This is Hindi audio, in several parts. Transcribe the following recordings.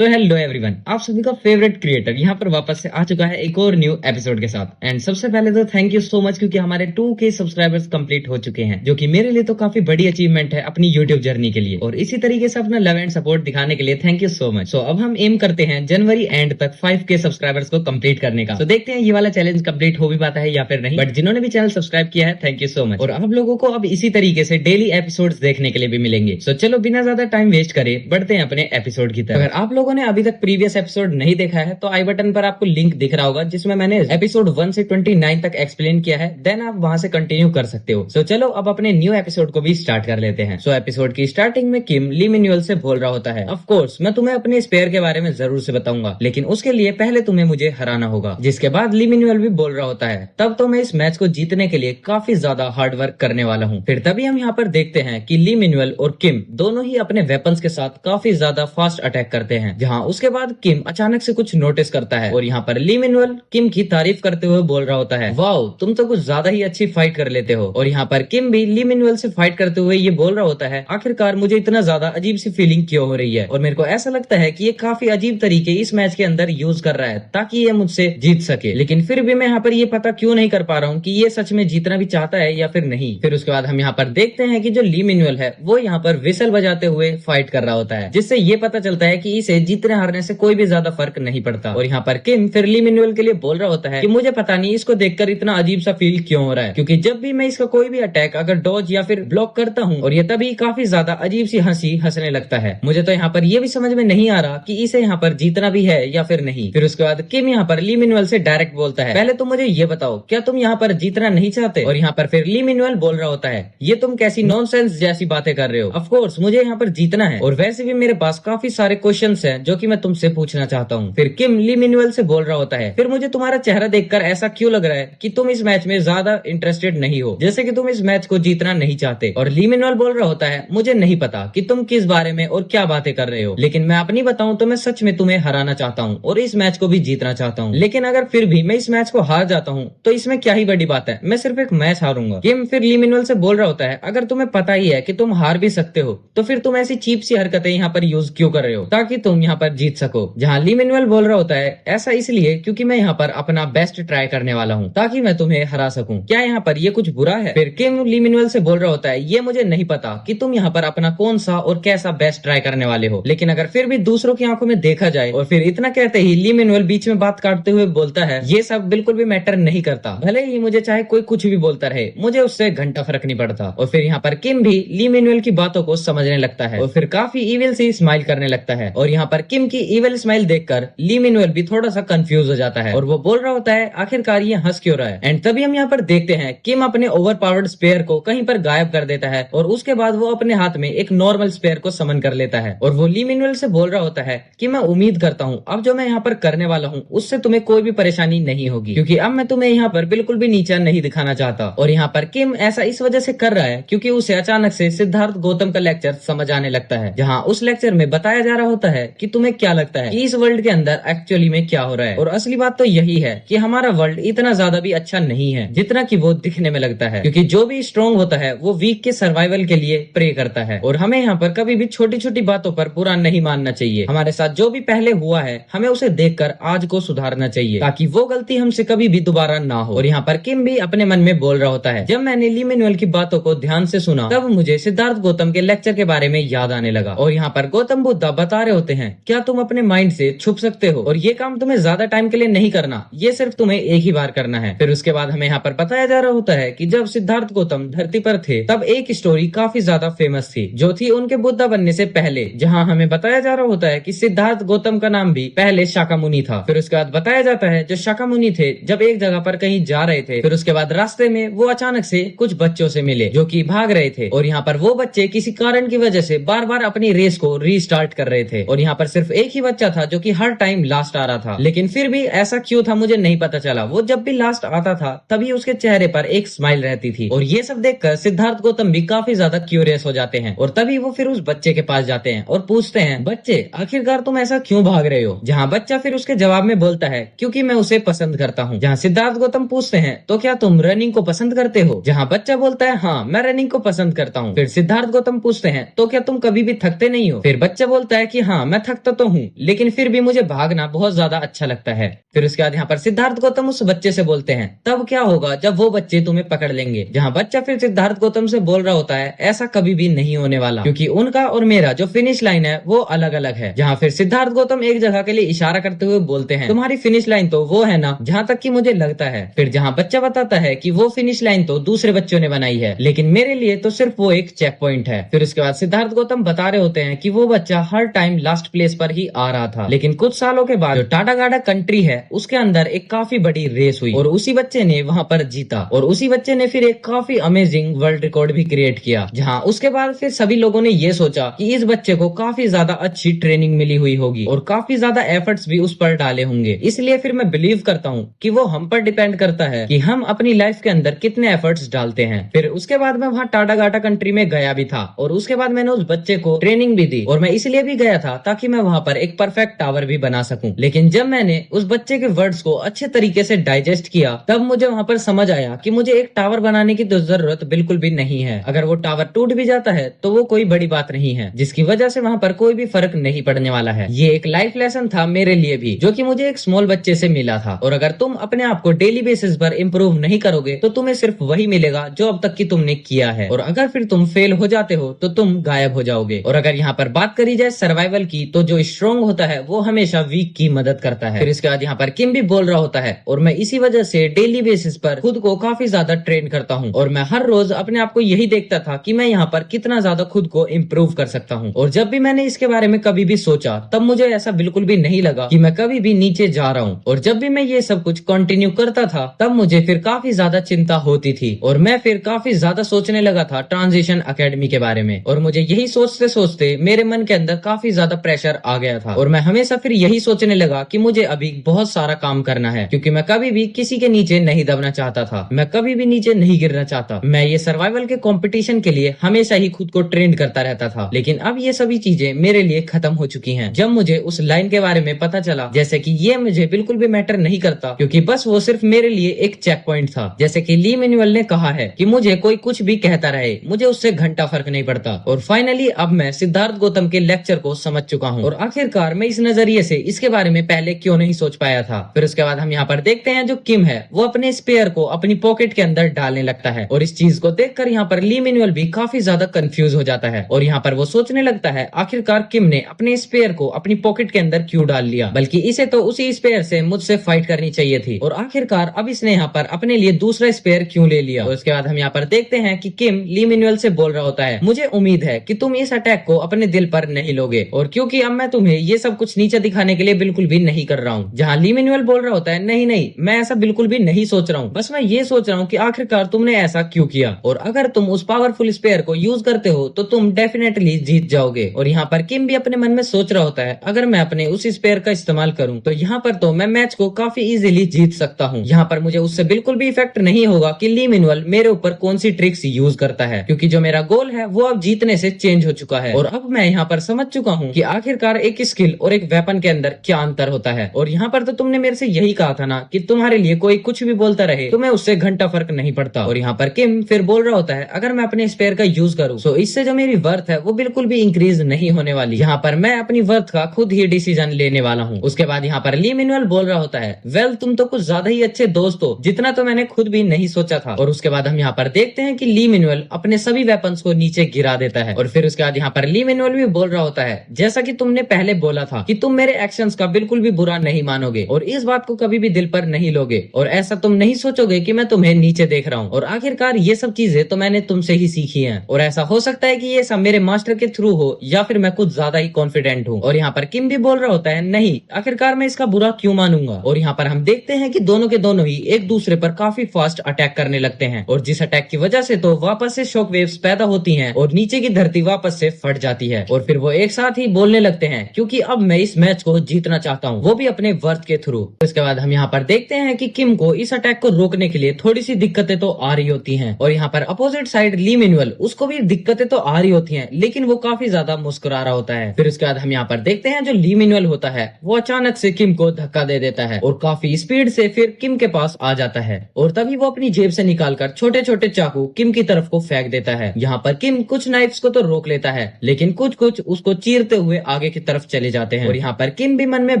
सो हेलो एवरीवन, आप सभी का फेवरेट क्रिएटर यहाँ पर वापस से आ चुका है एक और न्यू एपिसोड के साथ। एंड सबसे पहले तो थैंक यू सो मच, क्योंकि हमारे 2K सब्सक्राइबर्स कंप्लीट हो चुके हैं, जो कि मेरे लिए तो काफी बड़ी अचीवमेंट है अपनी यूट्यूब जर्नी के लिए। और इसी तरीके से अपना लव एंड सपोर्ट दिखाने के लिए थैंक यू सो मच। सो अब हम एम करते हैं जनवरी एंड तक 5K सब्सक्राइबर्स को कंप्लीट करने का। तो देखते हैं ये वाला चैलेंज कंप्लीट हो भी पाता है या फिर नहीं। बट जिन्होंने भी चैनल सब्सक्राइब किया है, थैंक यू सो मच। और आप लोगों को अब इसी तरीके से डेली एपिसोड देखने के लिए भी मिलेंगे। सो चलो बिना ज्यादा टाइम वेस्ट करे बढ़ते हैं अपने एपिसोड की तरफ। अगर आप लोगों ने अभी तक प्रीवियस एपिसोड नहीं देखा है तो आई बटन पर आपको लिंक दिख रहा होगा, जिसमें मैंने एपिसोड 1 से 29 तक एक्सप्लेन किया है। देन आप वहां से कंटिन्यू कर सकते हो। सो चलो अब अपने न्यू एपिसोड को भी स्टार्ट कर लेते हैं। सो एपिसोड की स्टार्टिंग में किम ली मिन्युअल से बोल रहा होता है, ऑफ कोर्स मैं तुम्हें अपने स्पेयर के बारे में जरूर से बताऊंगा, लेकिन उसके लिए पहले तुम्हें मुझे हराना होगा। जिसके बाद ली मिन्युअल भी बोल रहा होता है, तब तो मैं इस मैच को जीतने के लिए काफी ज्यादा हार्ड वर्क करने वाला हूँ। फिर तभी हम यहाँ पर देखते हैं कि ली मिन्युअल और किम दोनों ही अपने वेपन्स के साथ काफी ज्यादा फास्ट अटैक करते हैं। जहाँ उसके बाद किम अचानक से कुछ नोटिस करता है और यहाँ पर ली मिन्युअल किम की तारीफ करते हुए बोल रहा होता है, वाओ तुम तो कुछ ज्यादा ही अच्छी फाइट कर लेते हो। और यहाँ पर किम भी ली मिन्युअल से फाइट करते हुए ये बोल रहा होता है, आखिरकार मुझे इतना ज्यादा अजीब सी फीलिंग क्यों हो रही है, और मेरे को ऐसा लगता है कि ये काफी अजीब तरीके इस मैच के अंदर यूज कर रहा है ताकि ये मुझसे जीत सके। लेकिन फिर भी मैं यहाँ पर ये पता क्यों नहीं कर पा रहा हूँ कि ये सच में जीतना भी चाहता है या फिर नहीं। फिर उसके बाद हम यहाँ पर देखते हैं कि जो ली मिन्युअल है वो यहाँ पर विसल बजाते हुए फाइट कर रहा होता है, जिससे ये पता चलता है कि इसे जीतने हारने से कोई भी ज्यादा फर्क नहीं पड़ता। और यहाँ पर किम फिर ली मिन्युअल के लिए बोल रहा होता है कि मुझे पता नहीं इसको देखकर इतना अजीब सा फील क्यों हो रहा है, क्योंकि जब भी मैं इसका कोई भी अटैक अगर डॉज या फिर ब्लॉक करता हूँ और ये तभी काफी ज्यादा अजीब सी हंसी हंसने लगता है। मुझे तो यहाँ पर ये भी समझ में नहीं आ रहा कि इसे यहाँ पर जीतना भी है या फिर नहीं। फिर उसके बाद किम यहाँ पर ली मिन्युअल से डायरेक्ट बोलता है, पहले तुम मुझे ये बताओ क्या तुम यहाँ पर जीतना नहीं चाहते। और यहाँ पर फिर ली मिन्युअल बोल रहा होता है, ये तुम कैसी नॉनसेंस जैसी बातें कर रहे हो, ऑफ कोर्स मुझे यहाँ पर जीतना है, और वैसे भी मेरे पास काफी सारे क्वेश्चंस हैं जो कि मैं तुमसे पूछना चाहता हूँ। फिर किम ली मिन्युअल से बोल रहा होता है, फिर मुझे तुम्हारा चेहरा देखकर ऐसा क्यों लग रहा है कि तुम इस मैच में ज्यादा इंटरेस्टेड नहीं हो, जैसे कि तुम इस मैच को जीतना नहीं चाहते। और ली मिन्युअल बोल रहा होता है, मुझे नहीं पता कि तुम किस बारे में और क्या बातें कर रहे हो, लेकिन मैं अपनी बताऊं तो मैं सच में तुम्हें हराना चाहता हूँ और इस मैच को भी जीतना चाहता हूँ। लेकिन अगर फिर भी मैं इस मैच को हार जाता हूँ तो इसमें क्या ही बड़ी बात है, मैं सिर्फ एक मैच हारूंगा। किम फिर ली मिन्युअल से बोल रहा होता है, अगर तुम्हें पता ही है कि तुम हार भी सकते हो तो फिर तुम ऐसी चीप सी हरकतें यहाँ पर यूज क्यों कर रहे हो ताकि तुम यहाँ पर जीत सको। जहाँ ली मिन्युअल बोल रहा होता है, ऐसा इसलिए क्योंकि मैं यहाँ पर अपना बेस्ट ट्राई करने वाला हूँ ताकि मैं तुम्हें हरा सकूं। क्या यहाँ पर ये कुछ बुरा है? फिर किम ली मिन्युअल से बोल रहा होता है, ये मुझे नहीं पता कि तुम यहाँ पर अपना कौन सा और कैसा बेस्ट ट्राई करने वाले हो, लेकिन अगर फिर भी दूसरों की आंखों में देखा जाए। और फिर इतना कहते ही ली मिन्युअल बीच में बात काटते हुए बोलता है, ये सब बिल्कुल भी मैटर नहीं करता, भले ही मुझे चाहे कोई कुछ भी बोलता रहे, मुझे उससे घंटा फर्क नहीं पड़ता। और फिर यहाँ पर किम भी ली मिन्युअल की बातों को समझने लगता है और फिर काफी इविल सी स्माइल करने लगता है। और यहाँ पर किम की इविल स्माइल देखकर ली मिन्युअल भी थोड़ा सा कंफ्यूज हो जाता है और वो बोल रहा होता है, आखिरकार ये हंस क्यों रहा है। एंड तभी हम यहाँ पर देखते हैं किम अपने ओवर पावर्ड स्पेयर को कहीं पर गायब कर देता है और उसके बाद वो अपने हाथ में एक नॉर्मल स्पेयर को समन कर लेता है। और वो ली मिन्युअल से बोल रहा होता है कि मैं उम्मीद करता हूँ अब जो मैं यहाँ पर करने वाला हूँ उससे तुम्हें कोई भी परेशानी नहीं होगी, क्योंकि अब मैं तुम्हें यहाँ पर बिल्कुल भी नीचा नहीं दिखाना चाहता। और यहाँ पर किम ऐसा इस वजह से कर रहा है क्योंकि उसे अचानक से सिद्धार्थ गौतम का लेक्चर समझ आने लगता है, जहाँ उस लेक्चर में बताया जा रहा होता है कि तुम्हें क्या लगता है कि इस वर्ल्ड के अंदर एक्चुअली में क्या हो रहा है। और असली बात तो यही है कि हमारा वर्ल्ड इतना ज्यादा भी अच्छा नहीं है जितना कि वो दिखने में लगता है, क्योंकि जो भी स्ट्रॉन्ग होता है वो वीक के सर्वाइवल के लिए प्रे करता है। और हमें यहाँ पर कभी भी छोटी छोटी बातों पर बुरा नहीं मानना चाहिए। हमारे साथ जो भी पहले हुआ है हमें उसे देखकर आज को सुधारना चाहिए ताकि वो गलती हमसे कभी भी दोबारा ना हो। और यहाँ पर किम भी अपने मन में बोल रहा होता है, जब मैंने ली मिन्युअल की बातों को ध्यान से सुना तब मुझे सिद्धार्थ गौतम के लेक्चर के बारे में याद आने लगा। और यहाँ पर गौतम बुद्धा बता रहे होते हैं, क्या तुम अपने माइंड से छुप सकते हो और ये काम तुम्हें ज्यादा टाइम के लिए नहीं करना, ये सिर्फ तुम्हें एक ही बार करना है। फिर उसके बाद हमें यहाँ पर बताया जा रहा होता है कि जब सिद्धार्थ गौतम धरती पर थे तब एक स्टोरी काफी ज्यादा फेमस थी जो थी उनके बुद्धा बनने से पहले, जहाँ हमें बताया जा रहा होता है कि सिद्धार्थ गौतम का नाम भी पहले शाकामुनि था। फिर उसके बाद बताया जाता है जो शाकामुनि थे जब एक जगह पर कहीं जा रहे थे, फिर उसके बाद रास्ते में वो अचानक से कुछ बच्चों से मिले जो कि भाग रहे थे। और यहाँ पर वो बच्चे किसी कारण की वजह से बार बार अपनी रेस को रीस्टार्ट कर रहे थे और यहाँ पर सिर्फ एक ही बच्चा था जो कि हर टाइम लास्ट आ रहा था। लेकिन फिर भी ऐसा क्यों था मुझे नहीं पता चला, वो जब भी लास्ट आता था तभी उसके चेहरे पर एक स्माइल रहती थी। और ये सब देखकर सिद्धार्थ गौतम भी काफी ज्यादा क्यूरियस हो जाते हैं और तभी वो फिर उस बच्चे के पास जाते हैं और पूछते हैं, बच्चे आखिरकार तुम ऐसा क्यों भाग रहे हो। जहाँ बच्चा फिर उसके जवाब में बोलता है, क्योंकि मैं उसे पसंद करता हूँ। जहाँ सिद्धार्थ गौतम पूछते हैं, तो क्या तुम रनिंग को पसंद करते हो। जहाँ बच्चा बोलता है, हाँ मैं रनिंग को पसंद करता हूँ। फिर सिद्धार्थ गौतम पूछते हैं, तो क्या तुम कभी भी थकते नहीं हो। फिर बच्चा बोलता है कि हाँ मैं थकता तो हूँ, लेकिन फिर भी मुझे भागना बहुत ज्यादा अच्छा लगता है। फिर उसके बाद यहाँ पर सिद्धार्थ गौतम उस बच्चे से बोलते हैं, तब क्या होगा जब वो बच्चे तुम्हें पकड़ लेंगे। जहाँ बच्चा फिर सिद्धार्थ गौतम से बोल रहा होता है, ऐसा कभी भी नहीं होने वाला, क्योंकि उनका और मेरा जो फिनिश लाइन है वो अलग अलग है। जहाँ फिर सिद्धार्थ गौतम एक जगह के लिए इशारा करते हुए बोलते हैं, तुम्हारी फिनिश लाइन तो वो है ना जहाँ तक कि मुझे लगता है। फिर जहाँ बच्चा बताता है कि वो फिनिश लाइन तो दूसरे बच्चों ने बनाई है, लेकिन मेरे लिए तो सिर्फ वो एक चेक पॉइंट है। फिर उसके बाद सिद्धार्थ गौतम बता रहे होते हैं कि वो बच्चा हर टाइम लास्ट प्लेस पर ही आ रहा था, लेकिन कुछ सालों के बाद जो टाटा गाडा कंट्री है उसके अंदर एक काफी बड़ी रेस हुई और उसी बच्चे ने वहां पर जीता और उसी बच्चे ने फिर एक काफी अमेजिंग वर्ल्ड रिकॉर्ड भी क्रिएट किया। जहां उसके बाद फिर सभी लोगों ने ये सोचा कि इस बच्चे को काफी ज्यादा अच्छी ट्रेनिंग मिली हुई होगी और काफी ज्यादा एफर्ट्स भी उस पर डाले होंगे। इसलिए फिर मैं बिलीव करता हूँ कि वो हम पर डिपेंड करता है कि हम अपनी लाइफ के अंदर कितने एफर्ट्स डालते हैं। फिर उसके बाद मैं वहाँ टाटा गाटा कंट्री में गया भी था और उसके बाद मैंने उस बच्चे को ट्रेनिंग भी दी और मैं इसलिए भी गया था ताकि मैं वहाँ पर एक परफेक्ट टावर भी बना सकूं। लेकिन जब मैंने उस बच्चे के वर्ड्स को अच्छे तरीके से डाइजेस्ट किया तब मुझे वहाँ पर समझ आया कि मुझे एक टावर बनाने की तो जरूरत बिल्कुल भी नहीं है। अगर वो टावर टूट भी जाता है तो वो कोई बड़ी बात नहीं है, जिसकी वजह से वहाँ पर कोई भी फर्क नहीं पड़ने वाला है। ये एक लाइफ लेसन था मेरे लिए भी, जो कि मुझे एक स्मॉल बच्चे से मिला था। और अगर तुम अपने आप को डेली बेसिस पर इम्प्रूव नहीं करोगे तो तुम्हें सिर्फ वही मिलेगा जो अब तक की तुमने किया है, और अगर फिर तुम फेल हो जाते हो तो तुम गायब हो जाओगे। और अगर यहाँ पर बात करी जाए सर्वाइवल की, तो जो स्ट्रॉन्ग होता है वो हमेशा वीक की मदद करता है। फिर इसके बाद यहाँ पर किम भी बोल रहा होता है, और मैं इसी वजह से डेली बेसिस पर खुद को काफी ज्यादा ट्रेन करता हूँ और मैं हर रोज अपने आप को यही देखता था कि मैं यहाँ पर कितना ज्यादा खुद को इम्प्रूव कर सकता हूँ। और जब भी मैंने इसके बारे में कभी भी सोचा तब मुझे ऐसा बिल्कुल भी नहीं लगा कि मैं कभी भी नीचे जा रहा हूँ। और जब भी मैं ये सब कुछ कंटिन्यू करता था तब मुझे फिर काफी ज्यादा चिंता होती थी और मैं फिर काफी ज्यादा सोचने लगा था ट्रांजिशन एकेडमी के बारे में। और मुझे यही सोचते सोचते मेरे मन के अंदर काफी ज्यादा प्रेशर आ गया था और मैं हमेशा फिर यही सोचने लगा कि मुझे अभी बहुत सारा काम करना है, क्योंकि मैं कभी भी किसी के नीचे नहीं दबना चाहता था, मैं कभी भी नीचे नहीं गिरना चाहता। मैं ये सर्वाइवल के कंपटीशन के लिए हमेशा ही खुद को ट्रेन करता रहता था। लेकिन अब ये सभी चीजें मेरे लिए खत्म हो चुकी हैं जब मुझे उस लाइन के बारे में पता चला, जैसे कि ये मुझे बिल्कुल भी मैटर नहीं करता, क्योंकि बस वो सिर्फ मेरे लिए एक चेक पॉइंट था। जैसे कि ली मैनुअल ने कहा है कि मुझे कोई कुछ भी कहता रहे, मुझे उससे घंटा फर्क नहीं पड़ता। और फाइनली अब मैं सिद्धार्थ गौतम के लेक्चर को समझ चुका हूँ और आखिरकार मैं इस नजरिए से इसके बारे में पहले क्यों नहीं सोच पाया था। फिर उसके बाद हम यहाँ पर देखते हैं जो किम है वो अपने स्पेयर को अपनी पॉकेट के अंदर डालने लगता है और इस चीज को देखकर यहाँ पर ली मैनुअल भी काफी ज्यादा कंफ्यूज हो जाता है और यहाँ पर वो सोचने लगता है आखिरकार किम ने अपने स्पेयर को अपनी पॉकेट के अंदर क्यों डाल लिया, बल्कि इसे तो उसी स्पेयर से मुझसे फाइट करनी चाहिए थी और आखिरकार अब इसने यहाँ पर अपने लिए दूसरा स्पेयर क्यों ले लिया। और उसके बाद हम यहाँ पर देखते हैं कि किम ली मैनुअल से बोल रहा होता है, मुझे उम्मीद है कि तुम इस अटैक को अपने दिल पर नहीं लोगे, और क्योंकि अब मैं तुम्हें ये सब कुछ नीचे दिखाने के लिए बिल्कुल भी नहीं कर रहा हूँ। जहाँ ली मैनुअल बोल रहा होता है, नहीं नहीं मैं ऐसा बिल्कुल भी नहीं सोच रहा हूँ, बस मैं ये सोच रहा हूँ कि आखिरकार तुमने ऐसा क्यों किया, और अगर तुम उस पावरफुल स्पेयर को यूज करते हो तो तुम डेफिनेटली जीत जाओगे। और यहाँ पर किम भी अपने मन में सोच रहा होता है, अगर मैं अपने उस स्पेयर का इस्तेमाल करूँ तो यहाँ पर तो मैं मैच को काफी इजीली जीत सकता हूँ। यहाँ पर मुझे उससे बिल्कुल भी इफेक्ट नहीं होगा कि ली मैनुअल मेरे ऊपर कौन सी ट्रिक्स यूज करता है, क्योंकि जो मेरा गोल है वो अब जीतने से चेंज हो चुका है। और अब मैं यहाँ पर समझ चुका हूँ कि आखिरकार एक स्किल और एक वेपन के अंदर क्या अंतर होता है। और यहाँ पर तो तुमने मेरे से यही कहा था ना कि तुम्हारे लिए कोई कुछ भी बोलता रहे तुम्हें उससे घंटा फर्क नहीं पड़ता। और यहाँ पर किम फिर बोल रहा होता है, अगर मैं अपने स्पेयर का यूज करूँ तो इससे जो मेरी वर्थ है वो बिल्कुल भी इंक्रीज नहीं होने वाली। यहाँ पर मैं अपनी वर्थ का खुद ही डिसीजन लेने वाला हूँ। उसके बाद यहाँ पर ली मैनुअल बोल रहा होता है, वेल तुम तो कुछ ज्यादा ही अच्छे दोस्त हो, जितना तो मैंने खुद भी नहीं सोचा था। और उसके बाद हम यहाँ पर देखते हैं कि ली मैनुअल अपने सभी वेपन्स को नीचे गिरा देता है। और फिर उसके बाद यहाँ पर ली मैनुअल भी बोल रहा होता है, जैसा कि तुमने पहले बोला था कि तुम मेरे एक्शंस का बिल्कुल भी बुरा नहीं मानोगे और इस बात को कभी भी दिल पर नहीं लोगे, और ऐसा तुम नहीं सोचोगे कि मैं तुम्हें नीचे देख रहा हूँ। और आखिरकार ये सब चीजें तो मैंने तुमसे ही सीखी हैं, और ऐसा हो सकता है कि ये सब मेरे मास्टर के थ्रू हो या फिर मैं कुछ ज्यादा ही कॉन्फिडेंट हूँ। और यहाँ पर किम भी बोल रहा होता है, नहीं आखिरकार मैं इसका बुरा क्यों मानूंगा। और यहाँ पर हम देखते हैं कि दोनों के दोनों ही एक दूसरे पर काफी फास्ट अटैक करने लगते हैं, और जिस अटैक की वजह से तो वापस से शॉक वेव्स पैदा होती हैं और नीचे की धरती वापस से फट जाती है। और फिर वो एक साथ ही बोलने लगते हैं, क्योंकि अब मैं इस मैच को जीतना चाहता हूँ, वो भी अपने वर्थ के थ्रू। उसके बाद हम यहाँ पर देखते हैं कि किम को इस अटैक को रोकने के लिए थोड़ी सी दिक्कतें तो आ रही होती हैं और यहाँ पर अपोजिट साइड ली मिन्युअल उसको भी दिक्कतें तो आ रही होती हैं, लेकिन वो काफी ज्यादा मुस्कुरा रहा होता है। फिर उसके बाद हम यहाँ पर देखते हैं जो ली मिन्युअल होता है वो अचानक से किम को धक्का दे देता है और काफी स्पीड से फिर किम के पास आ जाता है और तभी वो अपनी जेब से निकालकर छोटे छोटे चाकू किम की तरफ को फेंक देता है। यहाँ पर किम कुछ नाइफ्स को तो रोक लेता है, लेकिन कुछ कुछ उसको चीरते हुए आगे की तरफ चले जाते हैं और यहाँ पर किम भी मन में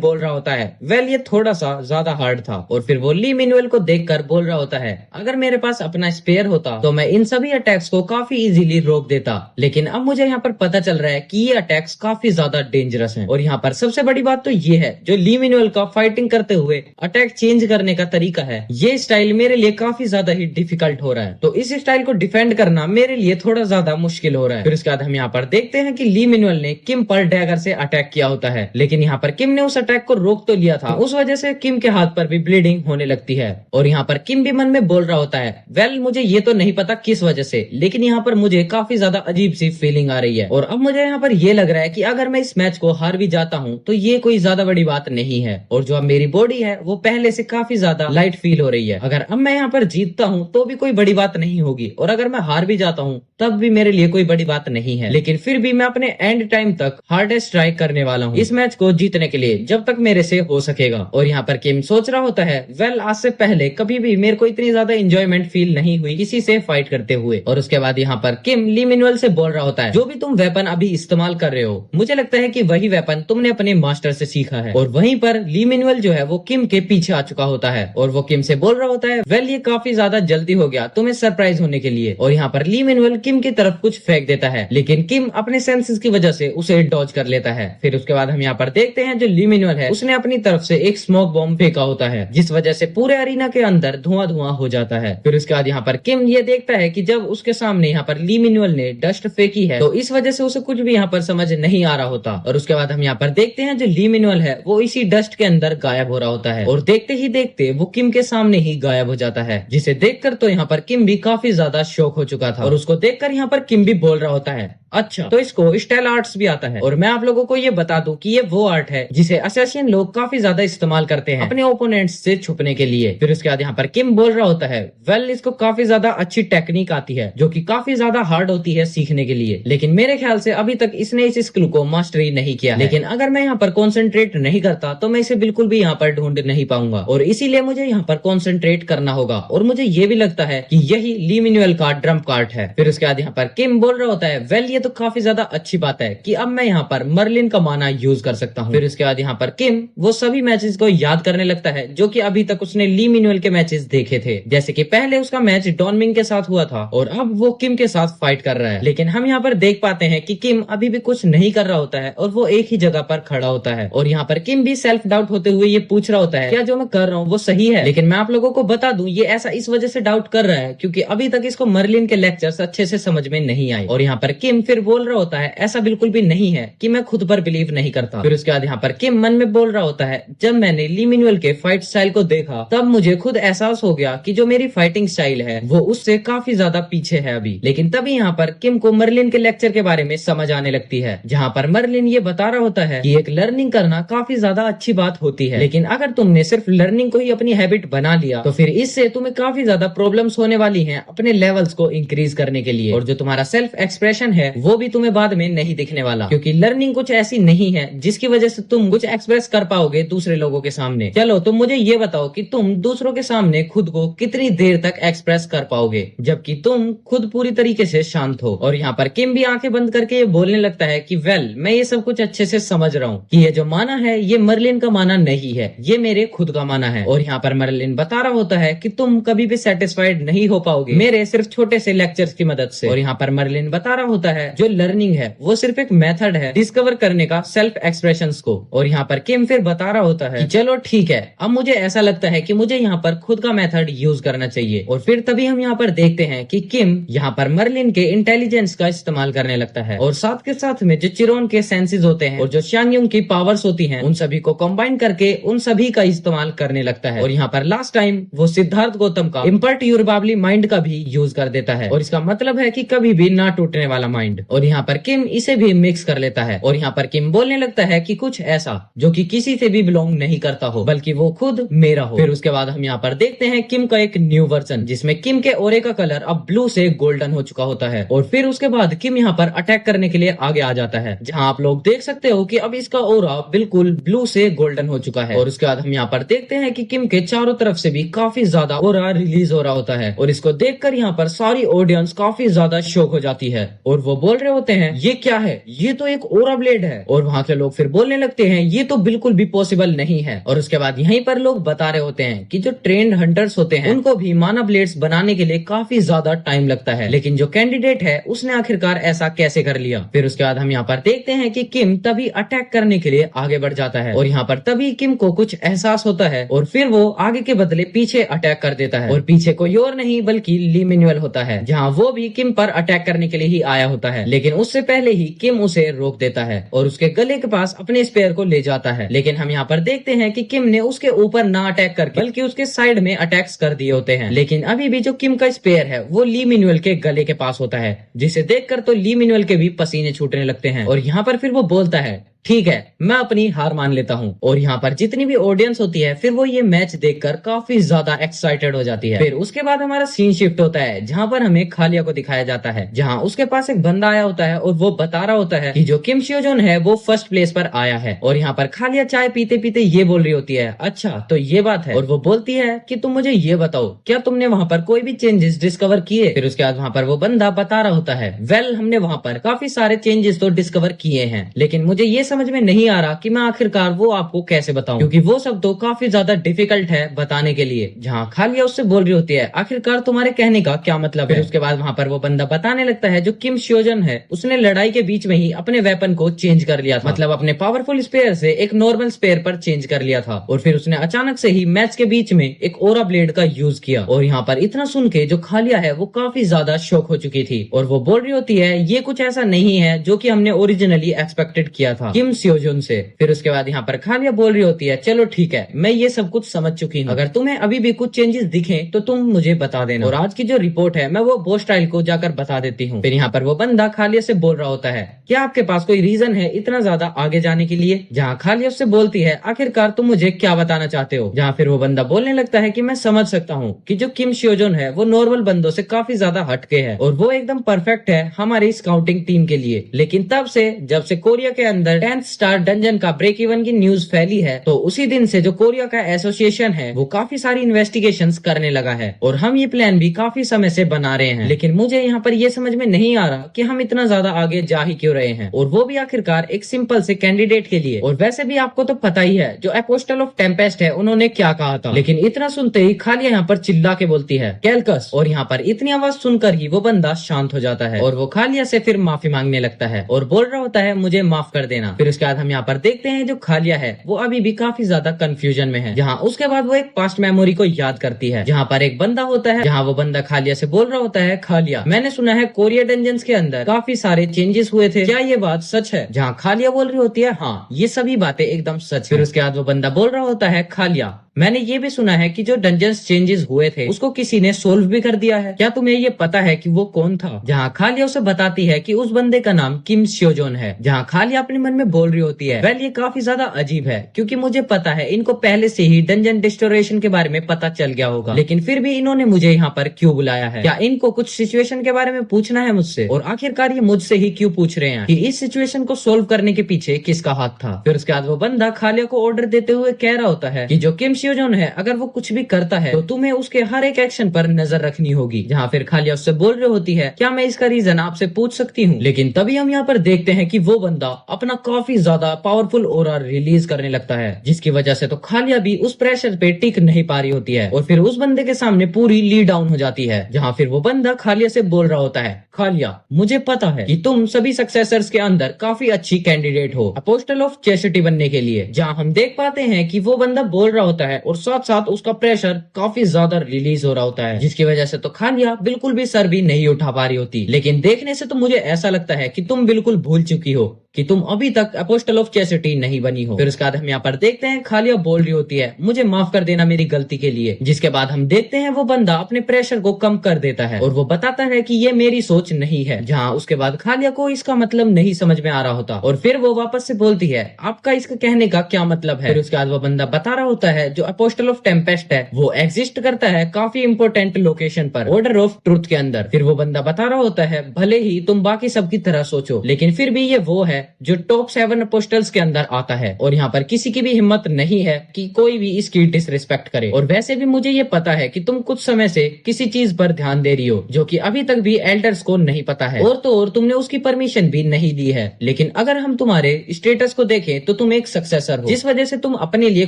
बोल रहा होता है वेल ये थोड़ा सा ज्यादा हार्ड था। और फिर वो ली मिन्युअल को देखकर बोल रहा होता है अगर मेरे पास अपना स्पेयर होता तो मैं इन सभी अटैक्स को काफी इजीली रोक देता, लेकिन अब मुझे यहाँ पर पता चल रहा है कि ये अटैक्स काफी ज्यादा डेंजरस हैं। और यहाँ पर सबसे बड़ी बात तो ये है जो ली मिन्युअल का फाइटिंग करते हुए अटैक चेंज करने का तरीका है, ये स्टाइल मेरे लिए काफी ज्यादा ही डिफिकल्ट हो रहा है, तो इस स्टाइल को डिफेंड करना मेरे लिए थोड़ा ज्यादा मुश्किल हो रहा है। फिर उसके बाद हम यहाँ पर देखते हैं कि ली मिन्युअल ने किम पर डैगर से अटैक किया होता है, लेकिन यहाँ पर किम ने उस अटैक को रोक तो लिया था, उस वजह से किम के हाथ पर भी ब्लीडिंग होने लगती है। और यहाँ पर किम भी मन में बोल रहा होता है वेल मुझे ये तो नहीं पता किस वजह से, लेकिन यहाँ पर मुझे काफी ज्यादा अजीब सी फीलिंग आ रही है और अब मुझे यहाँ पर ये लग रहा है कि अगर मैं इस मैच को हार भी जाता हूँ तो ये कोई ज्यादा बड़ी बात नहीं है और जो अब मेरी बॉडी है वो पहले से काफी ज्यादा लाइट फील हो रही है। अगर अब मैं यहाँ पर जीतता हूँ तो भी कोई बड़ी बात नहीं होगी और अगर मैं हार भी जाता हूँ तब भी मेरे लिए कोई बड़ी बात नहीं है, लेकिन फिर भी मैं अपने एंड टाइम तक हार्डेस्ट ट्राई करने वाला हूँ इस मैच को जीतने के लिए जब तक मेरे से हो सकेगा। और यहाँ पर किम सोच रहा होता है वेल आज से पहले कभी भी मेरे को इतनी ज्यादा इंजॉयमेंट फील नहीं हुई किसी से फाइट करते हुए। और उसके बाद यहाँ पर किम ली मिन्युअल से बोल रहा होता है जो भी तुम वेपन अभी इस्तेमाल कर रहे हो मुझे लगता है कि वही वेपन तुमने अपने मास्टर से सीखा है। और वहीं पर ली मिन्युअल जो है वो किम के पीछे आ चुका होता है और वो किम से बोल रहा होता है वेल ये काफी ज्यादा जल्दी हो गया तुम्हें सरप्राइज होने के लिए। और यहाँ पर ली मिन्युअल किम की तरफ कुछ फेंक देता है, लेकिन किम अपने सेंसेस की वजह से उसे डॉज कर लेता है। फिर उसके बाद हम यहाँ पर देखते हैं जो ली मिन्युअल है उसने अपनी तरफ से एक स्मोक बॉम्ब फेंका होता है जिस वजह से पूरे अरीना के अंदर धुआं धुआं हो जाता है। फिर उसके बाद यहाँ पर किम ये देखता है कि जब उसके सामने यहाँ पर ली मिन्युअल ने डस्ट फेंकी है तो इस वजह से उसे कुछ भी यहाँ पर समझ नहीं आ रहा होता। और उसके बाद हम यहाँ पर देखते हैं जो ली मिन्युअल है वो इसी डस्ट के अंदर गायब हो रहा होता है और देखते ही देखते वो किम के सामने ही गायब हो जाता है, जिसे देखकर तो यहाँ पर किम भी काफी ज्यादा शॉक हो चुका था। और उसको देखकर यहाँ पर किम भी बोल रहा होता है अच्छा तो इसको स्टाइल आर्ट्स भी आता है। और मैं आप लोगों को ये बता दूं कि ये वो आर्ट है जिसे असैसिन लोग काफी ज्यादा इस्तेमाल करते हैं अपने ओपोनेंट्स से छुपने के लिए। फिर उसके बाद यहाँ पर किम बोल रहा होता है वेल इसको काफी ज्यादा अच्छी टेक्निक आती है जो कि काफी ज्यादा हार्ड होती है सीखने के लिए, लेकिन मेरे ख्याल से अभी तक इसने इस स्किल को मास्टरी नहीं किया है। लेकिन अगर मैं यहाँ पर कॉन्सेंट्रेट नहीं करता तो मैं इसे बिल्कुल भी यहाँ पर ढूंढ नहीं पाऊंगा और इसीलिए मुझे यहाँ पर कॉन्सेंट्रेट करना होगा। और मुझे ये भी लगता है कि यही ली मिन्युअल का ड्रम कार्ट है। फिर उसके बाद यहाँ पर किम बोल रहा होता है वेल ये तो काफी ज्यादा अच्छी बात है कि अब मैं यहाँ पर मर्लिन का माना यूज कर सकता हूँ। फिर उसके बाद यहाँ पर किम वो सभी मैचेस को याद करने लगता है जो कि अभी तक उसने ली मिन्युअल के मैचेस देखे थे, जैसे कि पहले उसका मैच डॉन मिंग के साथ हुआ था और अब वो किम के साथ फाइट कर रहा है। लेकिन हम यहाँ पर देख पाते हैं कि किम अभी भी कुछ नहीं कर रहा होता है और वो एक ही जगह पर खड़ा होता है। और यहाँ पर किम भी सेल्फ डाउट होते हुए ये पूछ रहा होता है क्या जो मैं कर रहा हूँ वो सही है। लेकिन मैं आप लोगों को बता दूं ये ऐसा इस वजह से डाउट कर रहा है क्योंकि अभी तक इसको मर्लिन के लेक्चर्स अच्छे से समझ में नहीं आए। और यहाँ पर किम फिर बोल रहा होता है ऐसा बिल्कुल भी नहीं है कि मैं खुद पर बिलीव नहीं करता। फिर उसके बाद यहाँ पर किम मन में बोल रहा होता है जब मैंने ली मिन्युअल के फाइट स्टाइल को देखा तब मुझे खुद एहसास हो गया कि जो मेरी फाइटिंग स्टाइल है वो उससे काफी ज्यादा पीछे है अभी। लेकिन तभी यहाँ पर किम को मर्लिन के लेक्चर के बारे में समझ आने लगती है जहाँ पर मर्लिन ये बता रहा होता है कि एक लर्निंग करना काफी ज्यादा अच्छी बात होती है, लेकिन अगर तुमने सिर्फ लर्निंग को ही अपनी हैबिट बना लिया तो फिर इससे तुम्हें काफी ज्यादा प्रॉब्लम्स होने वाली हैं अपने लेवल्स को इंक्रीज करने के लिए। और जो तुम्हारा सेल्फ एक्सप्रेशन है वो भी तुम्हें बाद में नहीं दिखने वाला क्योंकि लर्निंग कुछ ऐसी नहीं है जिसकी वजह से तुम कुछ एक्सप्रेस कर पाओगे दूसरे लोगों के सामने। चलो तुम मुझे ये बताओ कि तुम दूसरों के सामने खुद को कितनी देर तक एक्सप्रेस कर पाओगे जबकि तुम खुद पूरी तरीके से शांत हो। और यहाँ पर किम भी आंखें बंद करके ये बोलने लगता है कि वेल मैं ये सब कुछ अच्छे से समझ रहा हूँ कि ये जो माना है ये मर्लिन का माना नहीं है, ये मेरे खुद का माना है। और यहाँ पर मर्लिन बता रहा होता है कि तुम कभी भी सेटिस्फाइड नहीं हो पाओगे मेरे सिर्फ छोटे से लेक्चर्स की मदद से। और यहाँ पर मर्लिन बता रहा होता है जो लर्निंग है वो सिर्फ एक मेथड है डिस्कवर करने का सेल्फ एक्सप्रेशंस को। और यहाँ पर किम फिर बता रहा होता है कि चलो ठीक है अब मुझे ऐसा लगता है कि मुझे यहाँ पर खुद का मेथड यूज करना चाहिए। और फिर तभी हम यहाँ पर देखते हैं कि किम यहाँ पर मर्लिन के इंटेलिजेंस का इस्तेमाल करने लगता है और साथ के साथ में जो चिरोन के सेंसेस होते हैं और जो शांगयुंग की पावर्स होती हैं उन सभी को कंबाइन करके उन सभी का इस्तेमाल करने लगता है। और यहाँ पर लास्ट टाइम वो सिद्धार्थ गौतम का इम्पर्ट योर बाबली माइंड का भी यूज कर देता है और इसका मतलब मतलब है कि कभी भी ना टूटने वाला माइंड। और यहाँ पर किम इसे भी मिक्स कर लेता है और यहाँ पर किम बोलने लगता है कि कुछ ऐसा जो कि किसी से भी बिलोंग नहीं करता हो, बल्कि वो खुद मेरा हो। फिर उसके बाद हम यहाँ पर देखते हैं किम का एक न्यू वर्जन, जिसमें किम के ओरे का कलर अब ब्लू से गोल्डन हो चुका होता है। और फिर उसके बाद किम यहाँ पर अटैक करने के लिए आगे आ जाता है, जहाँ आप लोग देख सकते हो कि अब इसका ओरा बिल्कुल ब्लू से गोल्डन हो चुका है। और उसके बाद हम यहाँ पर देखते हैं कि किम के चारों तरफ से भी काफी ज्यादा ओरा रिलीज हो रहा होता है और इसको देखकर यहाँ पर सारी ऑडियंस काफी ज्यादा शॉक हो जाती है और वो बोल रहे होते हैं ये क्या है, ये तो एक ओरा ब्लेड है। और वहाँ के लोग फिर बोलने लगते हैं ये तो बिल्कुल भी पॉसिबल नहीं है। और उसके बाद यहीं पर लोग बता रहे होते हैं कि जो ट्रेंड हंटर्स होते हैं उनको भी माना ब्लेड्स बनाने के लिए काफी ज्यादा टाइम लगता है, लेकिन जो कैंडिडेट है उसने आखिरकार ऐसा कैसे कर लिया। फिर उसके बाद हम यहाँ पर देखते हैं कि किम तभी अटैक करने के लिए आगे बढ़ जाता है और यहाँ पर तभी किम को कुछ एहसास होता है और फिर वो आगे के बदले पीछे अटैक कर देता है। और पीछे कोई और नहीं बल्कि ली मिन्युअल होता है, जहाँ वो भी किम पर अटैक करने के लिए ही आया होता है, लेकिन उससे पहले ही किम उसे रोक देता है और उसके गले के पास अपने स्पेयर को ले जाता है। लेकिन हम यहाँ पर देखते हैं कि किम ने उसके ऊपर ना अटैक करके बल्कि उसके साइड में अटैक्स कर दिए होते हैं। लेकिन अभी भी जो किम का स्पेयर है वो ली मिन्युअल के गले के पास होता है, जिसे देखकर तो ली मिन्युअल के भी पसीने छूटने लगते हैं। और यहाँ पर फिर वो बोलता है ठीक है मैं अपनी हार मान लेता हूँ। और यहाँ पर जितनी भी ऑडियंस होती है फिर वो ये मैच देखकर काफी ज्यादा एक्साइटेड हो जाती है। फिर उसके बाद हमारा सीन शिफ्ट होता है, जहाँ पर हमें खालिया को दिखाया जाता है, जहाँ उसके पास एक बंदा आया होता है और वो बता रहा होता है कि जो किम शियोजोन है वो फर्स्ट प्लेस पर आया है। और यहाँ पर खालिया चाय पीते पीते ये बोल रही होती है अच्छा तो ये बात है। और वो बोलती है कि तुम मुझे ये बताओ क्या तुमने वहाँ पर कोई भी चेंजेस डिस्कवर किए। फिर उसके बाद वहाँ पर वो बंदा बता रहा होता है वेल हमने वहाँ पर काफी सारे चेंजेस तो डिस्कवर किए हैं, लेकिन मुझे ये समझ में नहीं आ रहा कि मैं आखिरकार वो आपको कैसे बताऊं, क्योंकि वो सब तो काफी ज्यादा डिफिकल्ट है बताने के लिए। जहाँ खालिया उससे बोल रही होती है आखिरकार तुम्हारे कहने का क्या मतलब है। उसके बाद वहाँ पर वो बंदा बताने लगता है जो किम शियोजन है उसने लड़ाई के बीच में ही अपने वेपन को चेंज कर लिया था, मतलब अपने पावरफुल स्पेयर से एक नॉर्मल स्पेयर पर चेंज कर लिया था। और फिर उसने अचानक से ही मैच के बीच में एक ओरा ब्लेड का यूज किया। और यहाँ पर इतना सुन के जो खालिया है वो काफी ज्यादा शॉक हो चुकी थी और वो बोल रही होती है ये कुछ ऐसा नहीं है जो कि हमने ओरिजिनली एक्सपेक्टेड किया था किम शियोजन से। फिर उसके बाद यहाँ पर खालिया बोल रही होती है चलो ठीक है मैं ये सब कुछ समझ चुकी हूँ, अगर तुम्हें अभी भी कुछ चेंजेस दिखे तो तुम मुझे बता देना और आज की जो रिपोर्ट है मैं वो बॉस स्टाइल को जाकर बता देती हूँ। फिर यहाँ पर वो बंदा खालिया से बोल रहा होता है क्या आपके पास कोई रीजन है इतना ज्यादा आगे जाने के लिए। जहाँ खालिया उससे बोलती है आखिरकार तुम मुझे क्या बताना चाहते हो। जहाँ फिर वो बंदा बोलने लगता है कि मैं समझ सकता हूँ कि जो किम शियोजोन है वो नॉर्मल बंदों से काफी ज्यादा हटके है और वो एकदम परफेक्ट है हमारी स्काउटिंग टीम के लिए, लेकिन तब से जब से कोरिया के अंदर 10th स्टार डंजन का ब्रेक इवन की न्यूज फैली है तो उसी दिन से जो कोरिया का एसोसिएशन है वो काफी सारी इन्वेस्टिगेशंस करने लगा है और हम ये प्लान भी काफी समय से बना रहे हैं। लेकिन मुझे यहाँ पर ये समझ में नहीं आ रहा कि हम इतना ज्यादा आगे जा ही क्यों रहे हैं, और वो भी आखिरकार एक सिंपल से कैंडिडेट के लिए। और वैसे भी आपको तो पता ही है जो अपोस्टल ऑफ टेम्पेस्ट है उन्होंने क्या कहा था। लेकिन इतना सुनते ही खालिया यहाँ पर चिल्ला के बोलती है कैल्कस। और यहाँ पर इतनी आवाज सुनकर ही वो बंदा शांत हो जाता है और वो खालिया से फिर माफी मांगने लगता है और बोल रहा होता है मुझे माफ कर देना। फिर उसके बाद हम यहाँ पर देखते हैं जो खालिया है वो अभी भी काफी ज्यादा कंफ्यूजन में है। जहाँ उसके बाद वो एक पास्ट मेमोरी को याद करती है, जहाँ पर एक बंदा होता है, जहाँ वो बंदा खालिया से बोल रहा होता है खालिया मैंने सुना है कोरिया डंजन्स के अंदर काफी सारे चेंजेस हुए थे, क्या ये बात सच है। जहाँ खालिया बोल रही होती है हाँ ये सभी बातें एकदम सच। फिर उसके बाद वो बंदा बोल रहा होता है खालिया मैंने ये भी सुना है कि जो डंजन्स चेंजेस हुए थे उसको किसी ने सोल्व भी कर दिया है, क्या तुम्हें ये पता है कि वो कौन था। जहाँ खालिया उसे बताती है कि उस बंदे का नाम किम शियोजोन है। जहाँ खालिया अपने मन में बोल रही होती है वेल ये काफी ज्यादा अजीब है क्योंकि मुझे पता है इनको पहले से ही डंजन डिस्टोरेशन के बारे में पता चल गया होगा, लेकिन फिर भी इन्होंने मुझे यहाँ पर क्यों बुलाया है। क्या इनको कुछ सिचुएशन के बारे में पूछना है मुझसे, और आखिरकार ये मुझसे ही क्यों पूछ रहे हैं कि इस सिचुएशन को सोल्व करने के पीछे किसका हाथ था। फिर उसके बाद वो बंदा खालिया को ऑर्डर देते हुए कह रहा होता है कि जो किम शियोजोन है अगर वो कुछ भी करता है तो तुम्हें उसके हर एक एक्शन पर नजर रखनी होगी। जहाँ फिर खालिया उससे बोल रही होती है क्या मैं इसका रीजन आपसे पूछ सकती हूँ। लेकिन तभी हम यहाँ पर देखते हैं कि वो बंदा अपना काफी ज्यादा पावरफुल ऑरा रिलीज करने लगता है, जिसकी वजह से तो खालिया भी उस प्रेशर पे टिक नहीं पा रही होती है और फिर उस बंदे के सामने पूरी ली डाउन हो जाती है। जहाँ फिर वो बंदा खालिया से बोल रहा होता है खालिया मुझे पता है कि तुम सभी सक्सेसर्स के अंदर काफी अच्छी कैंडिडेट हो अपोस्टल ऑफ चेसिटी बनने के लिए। जहाँ हम देख पाते हैं कि वो बंदा बोल रहा होता है और साथ साथ उसका प्रेशर काफी ज्यादा रिलीज हो रहा होता है, जिसकी वजह से तो खालिया बिल्कुल भी सर भी नहीं उठा पा रही होती। लेकिन देखने से तो मुझे ऐसा लगता है कि तुम बिल्कुल भूल चुकी हो कि तुम अभी तक अपोस्टल ऑफ चैसिटी नहीं बनी हो। फिर उसके बाद हम यहाँ पर देखते हैं खालिया बोल रही होती है मुझे माफ कर देना मेरी गलती के लिए, जिसके बाद हम देखते हैं वो बंदा अपने प्रेशर को कम कर देता है और वो बताता है कि ये मेरी सोच नहीं है, जहाँ उसके बाद खालिया को इसका मतलब नहीं समझ में आ रहा होता और फिर वो वापस से बोलती है आपका इसका कहने का क्या मतलब है। फिर उसके बाद वो बंदा बता रहा होता है जो अपोस्टल ऑफ टेम्पेस्ट है वो एग्जिस्ट करता है काफी इंपोर्टेंट लोकेशन पर, ऑर्डर ऑफ ट्रुथ के अंदर। फिर वो बंदा बता रहा होता है भले ही तुम बाकी सबकी तरह सोचो लेकिन फिर भी ये वो है जो टॉप 7 अपोस्टल्स के अंदर आता है और यहाँ पर किसी की भी हिम्मत नहीं है कि कोई भी इसकी डिसरिस्पेक्ट करे। और वैसे भी मुझे ये पता है कि तुम कुछ समय से किसी चीज पर ध्यान दे रही हो जो कि अभी तक भी एल्डर्स को नहीं पता है और तो और तुमने उसकी परमिशन भी नहीं दी है। लेकिन अगर हम तुम्हारे स्टेटस को देखें तो तुम एक सक्सेसर हो, जिस वजह से तुम अपने लिए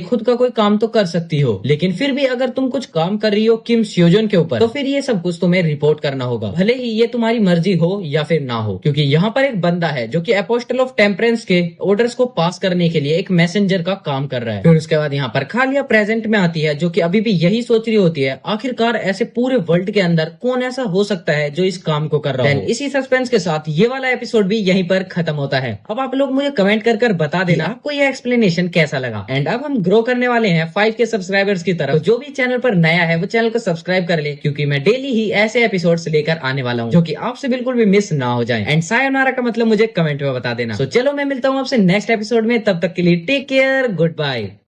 खुद का कोई काम तो कर सकती हो, लेकिन फिर भी अगर तुम कुछ काम कर रही हो किम स्योजन के ऊपर तो फिर ये सब कुछ तुम्हें रिपोर्ट करना होगा, भले ही ये तुम्हारी मर्जी हो या फिर ना हो। क्योंकि यहाँ पर एक बंदा है जो कि अपोस्टल ऑफ टेम्परेंस के ऑर्डर्स को पास करने के लिए एक मैसेंजर का काम कर रहा है। फिर उसके बाद यहाँ पर खालिया प्रेजेंट में आती है जो कि अभी भी यही सोच रही होती है आखिरकार ऐसे पूरे वर्ल्ड के अंदर कौन ऐसा हो सकता है जो इस काम को कर रहा हो। इसी सस्पेंस के साथ ये वाला एपिसोड भी यहीं पर खत्म होता है। अब आप लोग मुझे कमेंट कर बता देना आपको ये एक्सप्लेनेशन कैसा लगा। एंड अब हम ग्रो करने वाले हैं 5K सब्सक्राइबर्स की तरफ, तो जो भी चैनल पर नया है वो चैनल को सब्सक्राइब कर ले क्योंकि मैं डेली ही ऐसे एपिसोड्स लेकर आने वाला हूँ जो कि आपसे बिल्कुल भी मिस ना हो जाए। एंड सायोनारा का मतलब मुझे कमेंट में बता देना। सो चलो मैं मिलता हूँ आपसे नेक्स्ट एपिसोड में, तब तक के लिए टेक केयर, गुड बाय।